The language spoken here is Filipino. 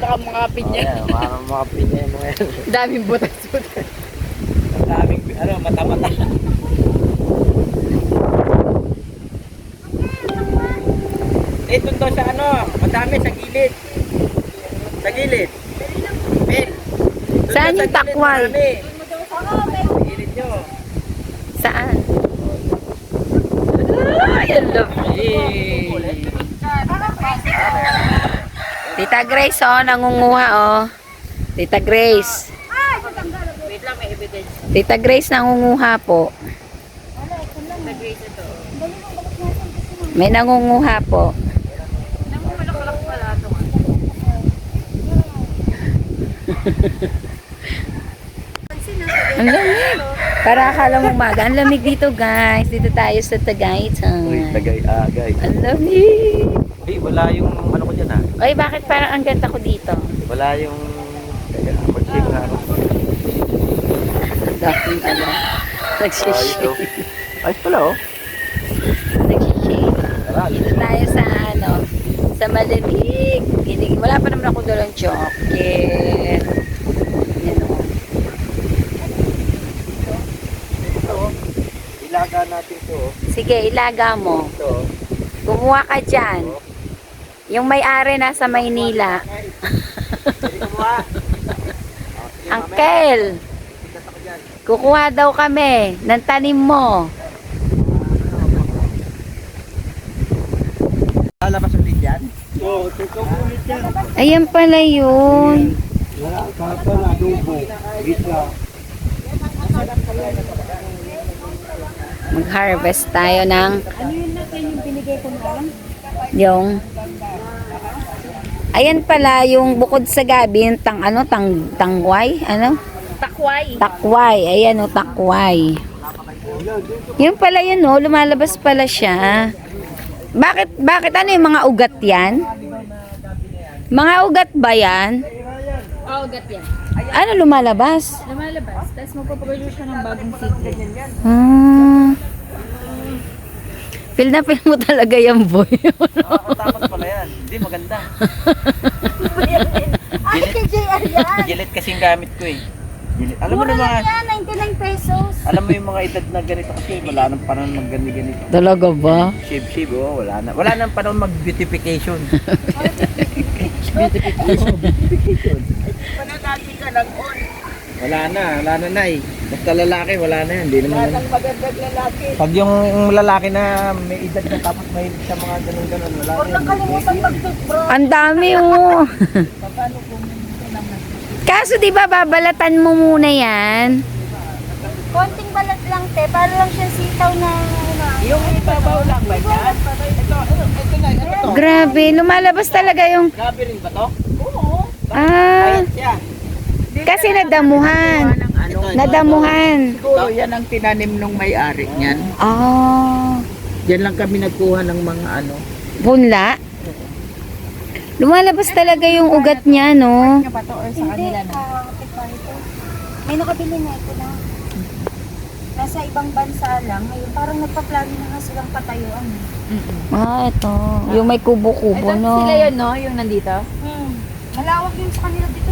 baka mga pinya. Parang mga pinya mo yan. Daming butas-butas. Ang daming, mata-mata. Ito to sa madami sa gilid. Sa gilid. Ben. Saan yung takway? Sa gilid nyo. Saan? Ay, ang lovely. Tita Grace, oh, nangunguha, oh. Tita Grace. Wait lang, may evidence. Tita Grace, nangunguha po. Sa grade ito. May nangunguha po. Nangumalak-malak pala ito. Ang lamig. Para akala mo umaga. Ang lamig dito, guys. Dito tayo sa Tagaytay. Tagay. Ang lamig. Ay, wala yung ko dyan Ay, bakit parang ang ganda ko dito? Wala yung mag-shake na Ang daming nagsishake. Ayos pala Nagsishake. Dito tayo sa sa malamig. Wala pa naman ako doon chocolate. Yan o. Ilaga natin to. Sige, ilaga mo. Ito. Kumuha ka dyan. Yung may-ari nasa Maynila. Uncle, kukuha daw kami ng tanim mo. Lalabas ulit yan? Oo, ulit yan. Ayan pala yun. Mag-harvest tayo ng Ano yun natin yung binigay ko noon? yung ayan pala yung bukod sa gabi yung tangway takway ayan o takway yun pala yun o lumalabas pala siya bakit ano yung mga ugat yan mga ugat ba yan Oo, gat yan. ano lumalabas Lumalabas, tapos magpapagulo siya ng bagong seed. feel na feel mo talaga yung boy Tapos pala yan. Hindi, maganda. Ay, kay JR yan! Gilit kasing gamit ko eh. Gilit. Alam mo Mura na lang mga, yan, 99 pesos. alam mo yung mga edad na ganito kasi wala nang panahon mag-ganito. talaga ba Shave, wala na. Wala nang panahon mag-beautification. Panagati ka lang on. Wala na eh. Basta lalaki, wala na yan. Hindi naman. Wala magandang lalaki. Pag yung lalaki na may edad na tapos may sa mga ganun-ganun, wala na. Huwag lang kalimutan mag-toothbrush. ang dami oh kaso di ba babalatan mo muna yan Konting balat lang, te. Para lang siyang sitaw na... Yung ibabaw lang ba yan? Ito. grabe lumalabas talaga yung Gabi rin ba to? Oo. ah Siya. kasi nadamuhan Siguro yan ang tinanim nung may-ari niyan. ah Diyan lang kami nagkuha ng mga punla lumalabas talaga yung ugat niya no Hindi, may nakabili na ito na. Nasa ibang bansa lang. Ngayon, parang nagpa-plano na nga silang patayuan. ito yung may kubo-kubo no no? Yung nandito? Malawak yun sa kanila dito.